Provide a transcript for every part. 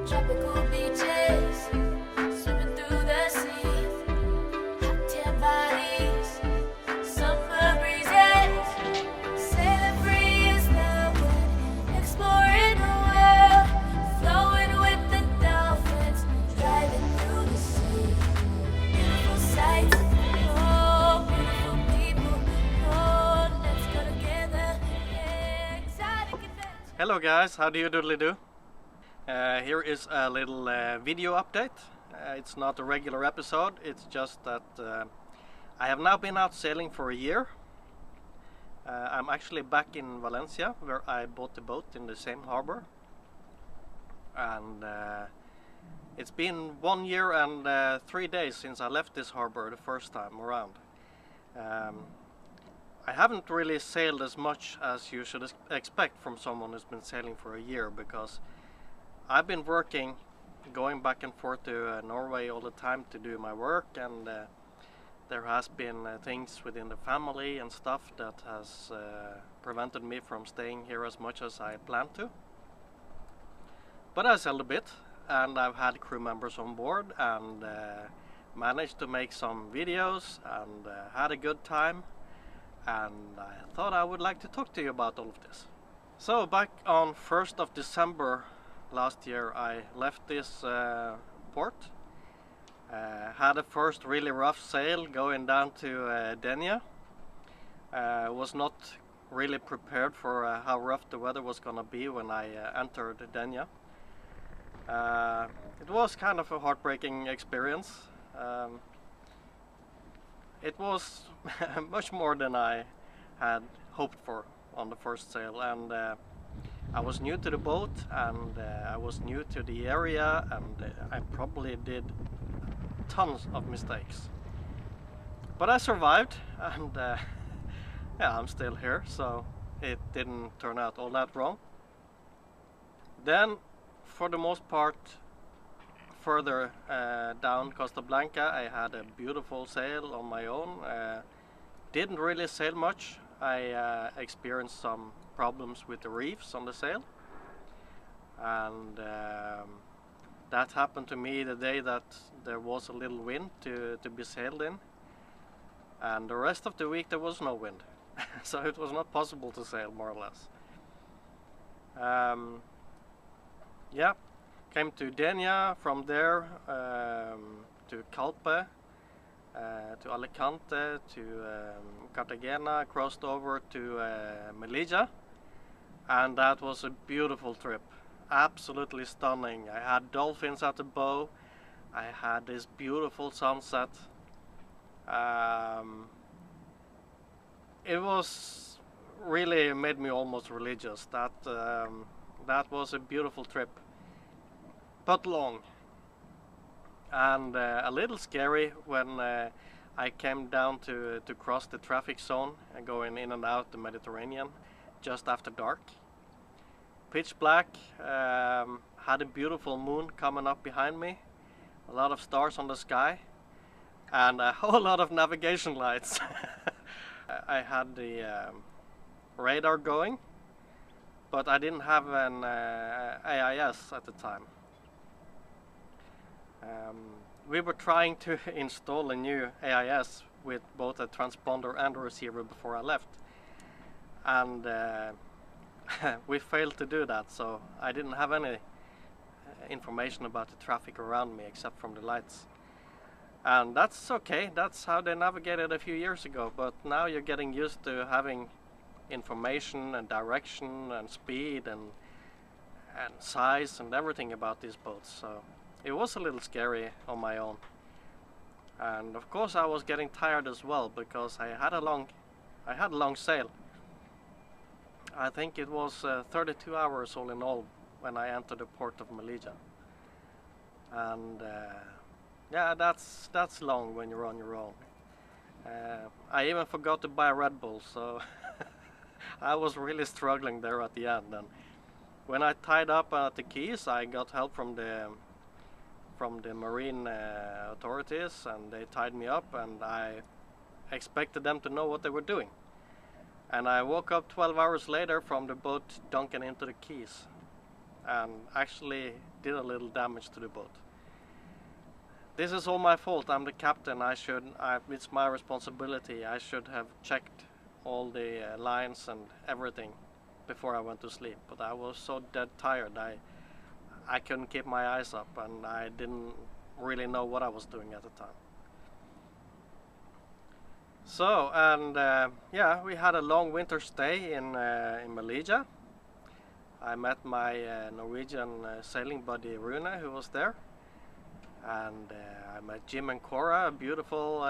tropical beaches, swimming through the sea, hot tan bodies, summer breezes, sailing free as the wind, exploring the world, flowing with the dolphins, driving through the sea. Beautiful sights, oh, beautiful people, oh, let's go together, yeah, exotic adventure. Hello guys, how do you doodly do? Here is a little video update. It's not a regular episode, it's just that I have now been out sailing for a year. I'm actually back in Valencia, where I bought the boat in the same harbor. And it's been 1 year and 3 days since I left this harbor the first time around. I haven't really sailed as much as you should expect from someone who's been sailing for a year, because I've been working, going back and forth to Norway all the time to do my work, and there has been things within the family and stuff that has prevented me from staying here as much as I planned to. But I sailed a bit, and I've had crew members on board, and managed to make some videos, and had a good time. And I thought I would like to talk to you about all of this. So back on 1st of December last year, I left this port. Had a first really rough sail going down to Denia. Was not really prepared for how rough the weather was gonna be when I entered Denia. It was kind of a heartbreaking experience. It was much more than I had hoped for on the first sail, and I was new to the boat, and I was new to the area, and I probably did tons of mistakes. But I survived, and yeah, I'm still here, so it didn't turn out all that wrong. Then, for the most part, further down Costa Blanca, I had a beautiful sail on my own. Didn't really sail much. I experienced some problems with the reefs on the sail, and that happened to me the day that there was a little wind to be sailed in, and the rest of the week there was no wind. So it was not possible to sail, more or less. Yeah. Came to Denia, from there to Calpe, to Alicante, to Cartagena, crossed over to Melilla, and that was a beautiful trip, absolutely stunning. I had dolphins at the bow, I had this beautiful sunset. It was really made me almost religious. That was a beautiful trip. But long, and a little scary when I came down to cross the traffic zone and going in and out the Mediterranean just after dark. Pitch black, had a beautiful moon coming up behind me, a lot of stars on the sky, and a whole lot of navigation lights. I had the radar going, but I didn't have an AIS at the time. We were trying to install a new AIS with both a transponder and a receiver before I left, and we failed to do that, so I didn't have any information about the traffic around me except from the lights. And that's okay, that's how they navigated a few years ago, but now you're getting used to having information and direction and speed and size and everything about these boats. So it was a little scary on my own, and of course I was getting tired as well, because I had a long sail. I think it was 32 hours all in all when I entered the port of Melilla, and yeah, that's long when you're on your own. I even forgot to buy a Red Bull, so I was really struggling there at the end. And when I tied up at the quays, I got help from the marine authorities, and they tied me up, and I expected them to know what they were doing. And I woke up 12 hours later from the boat dunking into the quays. and actually did a little damage to the boat. This is all my fault. I'm the captain. It's my responsibility. I should have checked all the lines and everything before I went to sleep. But I was so dead tired. I couldn't keep my eyes up, and I didn't really know what I was doing at the time. So, and yeah, we had a long winter stay in Melilla. I met my Norwegian sailing buddy Rune, who was there. And I met Jim and Cora, a beautiful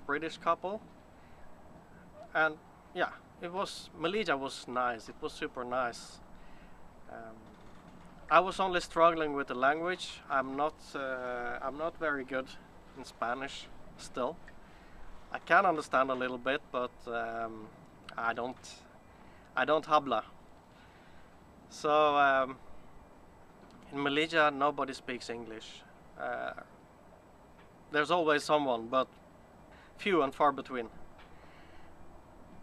British couple. And yeah, Melilla was nice. It was super nice. I was only struggling with the language. I'm not very good in Spanish still. I can understand a little bit, but I don't habla. So in Melilla, nobody speaks English. There's always someone, but few and far between.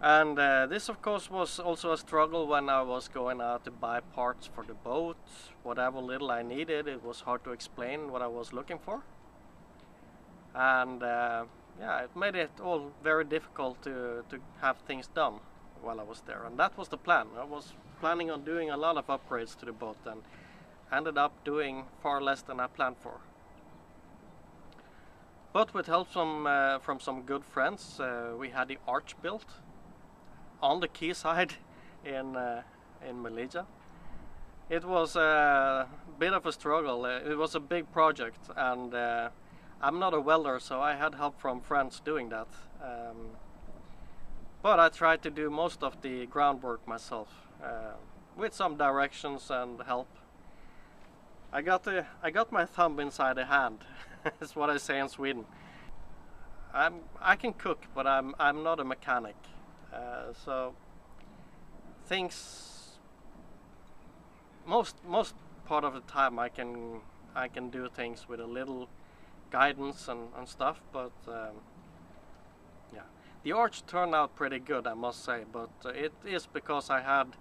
And this, of course, was also a struggle when I was going out to buy parts for the boat. Whatever little I needed, it was hard to explain what I was looking for. And yeah, it made it all very difficult to have things done while I was there. And that was the plan. I was planning on doing a lot of upgrades to the boat and ended up doing far less than I planned for. But with help from some good friends, we had the arch built on the quayside in Melilla. It was a bit of a struggle. It was a big project, and I'm not a welder, so I had help from friends doing that. But I tried to do most of the groundwork myself, with some directions and help. I got my thumb inside the hand. That's what I say in Sweden. I can cook, but I'm not a mechanic. So things most part of the time I can do things with a little guidance and stuff, but yeah, the arch turned out pretty good, I must say, but it is because I had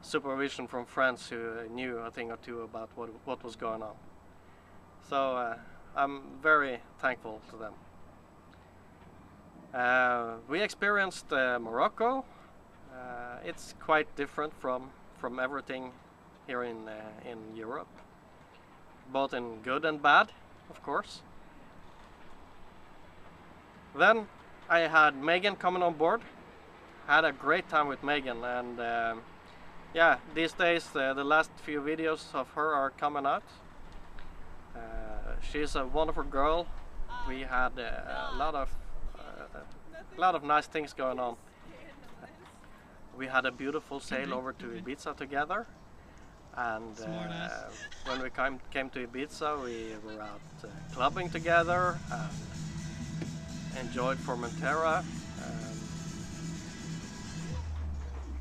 supervision from friends who knew a thing or two about what was going on. So I'm very thankful to them. We experienced Morocco. It's quite different from everything here in Europe, both in good and bad, of course. Then I had Megan coming on board. Had a great time with Megan, and yeah, these days the last few videos of her are coming out. She's a wonderful girl. We had a lot of nice things going on. We had a beautiful sail over to Ibiza together, and when we came to Ibiza, we were out clubbing together and enjoyed Formentera.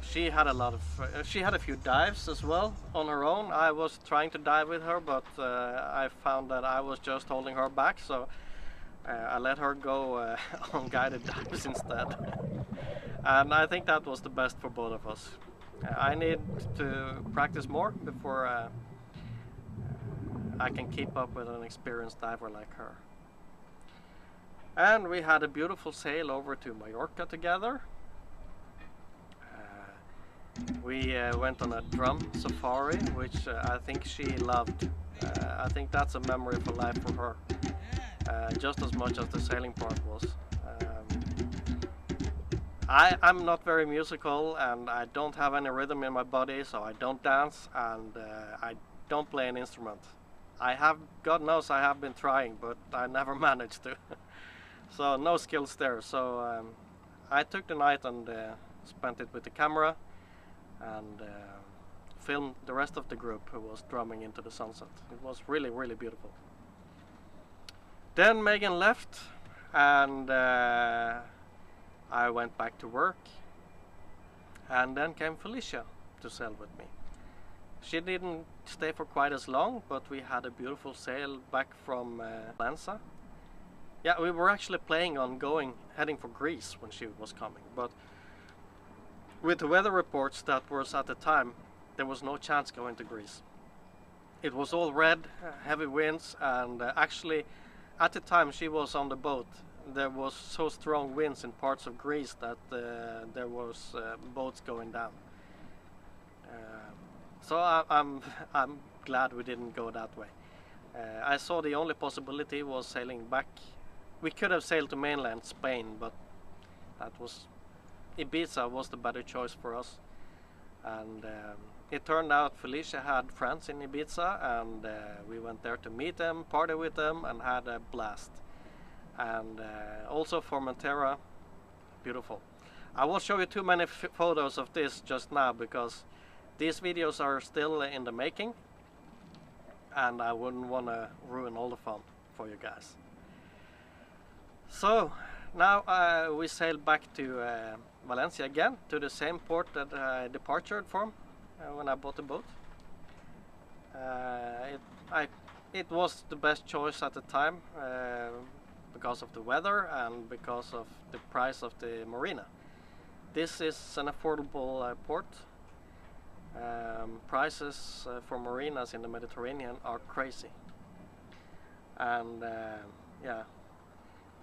She had a few dives as well on her own. I was trying to dive with her, but I found that I was just holding her back, so I let her go on guided dives instead. And I think that was the best for both of us. I need to practice more before I can keep up with an experienced diver like her. And we had a beautiful sail over to Mallorca together. We went on a drum safari, which I think she loved. I think that's a memory for life for her, just as much as the sailing part was. I'm not very musical, and I don't have any rhythm in my body, so I don't dance, and I don't play an instrument. God knows I have been trying, but I never managed to. So no skills there. So I took the night and spent it with the camera and filmed the rest of the group who was drumming into the sunset. It was really, really beautiful. Then Megan left, and I went back to work, and then came Felicia to sail with me. She didn't stay for quite as long, but we had a beautiful sail back from Pollensa. Yeah, we were actually planning on heading for Greece when she was coming, but with the weather reports that was at the time, there was no chance going to Greece. it was all red, heavy winds, and actually at the time she was on the boat, there was so strong winds in parts of Greece that there was boats going down. So I'm glad we didn't go that way. I saw the only possibility was sailing back. We could have sailed to mainland Spain, but that was Ibiza was the better choice for us. And it turned out Felicia had friends in Ibiza, and we went there to meet them, party with them, and had a blast. And also Formentera, beautiful. I won't show you too many photos of this just now because these videos are still in the making, and I wouldn't want to ruin all the fun for you guys. So now we sail back to Valencia again, to the same port that I departed from when I bought the boat. It was the best choice at the time because of the weather and because of the price of the Marina. This is an affordable port. Prices for marinas in the Mediterranean are crazy, and yeah,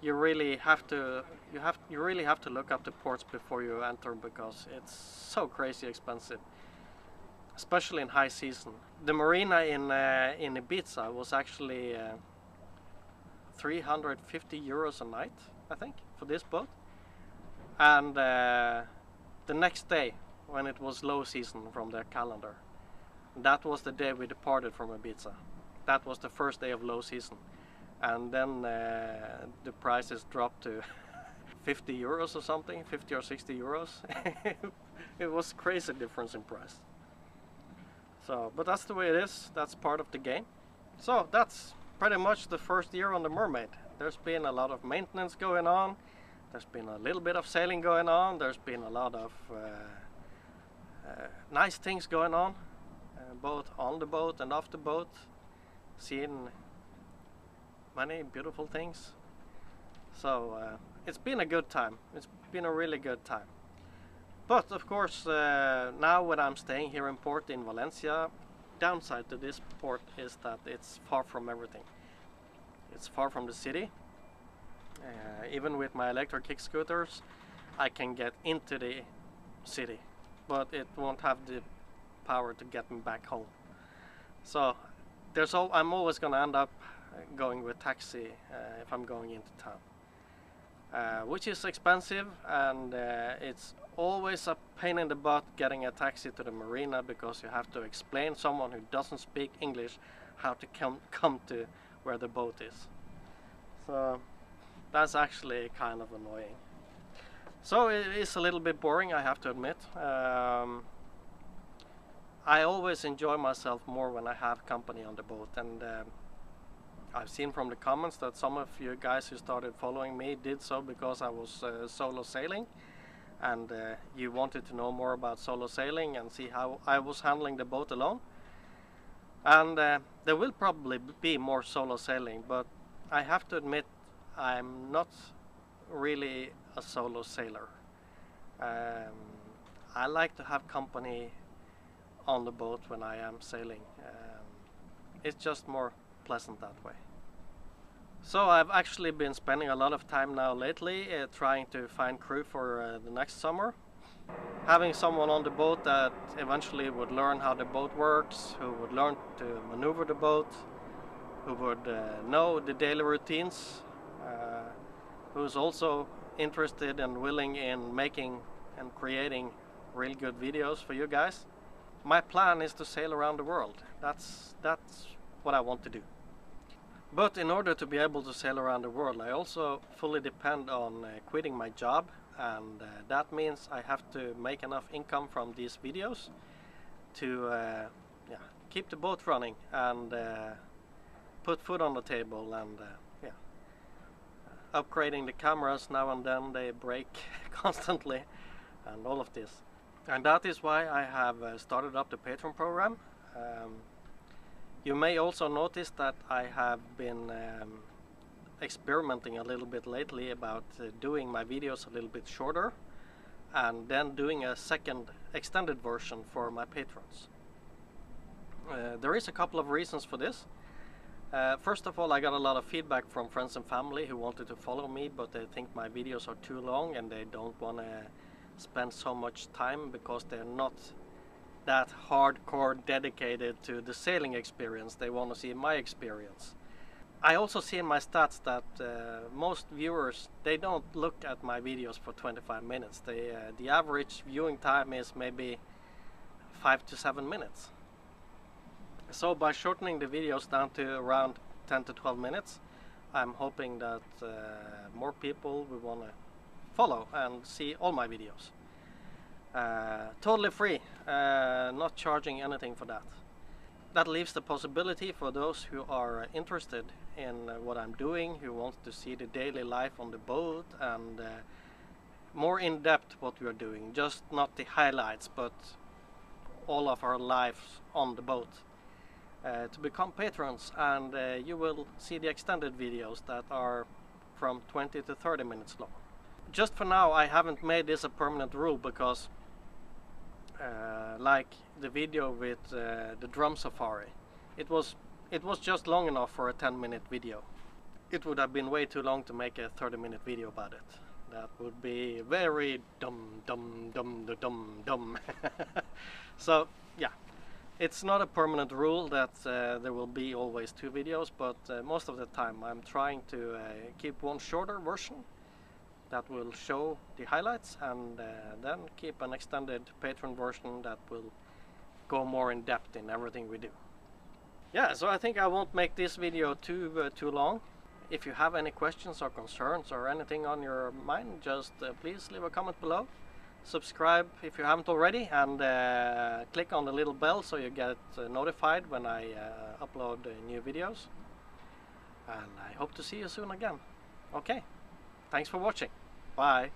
you really have to look up the ports before you enter because it's so crazy expensive, especially in high season. The marina in Ibiza was actually 350 euros a night, I think, for this boat, and the next day, when it was low season from their calendar, that was the day we departed from Ibiza. That was the first day of low season, and then the prices dropped to 50 euros or something, 50 or 60 euros. It was crazy difference in price. So, but that's the way it is. That's part of the game. So that's pretty much the first year on the Mermaid. There's been a lot of maintenance going on. There's been a little bit of sailing going on. There's been a lot of nice things going on, both on the boat and off the boat. Seeing many beautiful things. So it's been a good time. It's been a really good time. But of course, now when I'm staying here in port in Valencia, downside to this port is that it's far from everything. It's far from the city. Even with my electric kick scooters, I can get into the city, but it won't have the power to get me back home. So I'm always going to end up going with taxi if I'm going into town, which is expensive, and it's always a pain in the butt getting a taxi to the marina because you have to explain someone who doesn't speak English how to come to where the boat is. So that's actually kind of annoying. So it is a little bit boring, I have to admit. I always enjoy myself more when I have company on the boat, and I've seen from the comments that some of you guys who started following me did so because I was solo sailing, and you wanted to know more about solo sailing and see how I was handling the boat alone. And there will probably be more solo sailing, but I have to admit I'm not really a solo sailor. I like to have company on the boat when I am sailing. It's just more pleasant that way. So I've actually been spending a lot of time now lately trying to find crew for the next summer. Having someone on the boat that eventually would learn how the boat works, who would learn to maneuver the boat, who would know the daily routines, who's also interested and willing in making and creating real good videos for you guys. My plan is to sail around the world. That's what I want to do. But in order to be able to sail around the world, I also fully depend on quitting my job, and that means I have to make enough income from these videos to keep the boat running and put food on the table, and upgrading the cameras. Now and then they break constantly, and all of this. And that is why I have started up the Patreon program. You may also notice that I have been experimenting a little bit lately about doing my videos a little bit shorter and then doing a second extended version for my patrons. There is a couple of reasons for this. First of all, I got a lot of feedback from friends and family who wanted to follow me, but they think my videos are too long and they don't want to spend so much time because they're not that hardcore dedicated to the sailing experience. They want to see my experience. I also see in my stats that most viewers, they don't look at my videos for 25 minutes. The average viewing time is maybe 5 to 7 minutes. So by shortening the videos down to around 10 to 12 minutes, I'm hoping that more people will want to follow and see all my videos. Totally free, not charging anything for that. That leaves the possibility for those who are interested in what I'm doing, who want to see the daily life on the boat and more in depth what we are doing, just not the highlights but all of our lives on the boat. To become patrons, and you will see the extended videos that are from 20 to 30 minutes long. Just for now, I haven't made this a permanent rule because like the video with the drum safari, it was just long enough for a 10-minute video. It would have been way too long to make a 30-minute video about it. That would be very dumb. So yeah. It's not a permanent rule that there will be always 2 videos, but most of the time I'm trying to keep one shorter version that will show the highlights and then keep an extended Patreon version that will go more in depth in everything we do. Yeah, so I think I won't make this video too long. If you have any questions or concerns or anything on your mind, just please leave a comment below. Subscribe if you haven't already, and click on the little bell so you get notified when I upload new videos. And I hope to see you soon again. Okay, thanks for watching. Bye.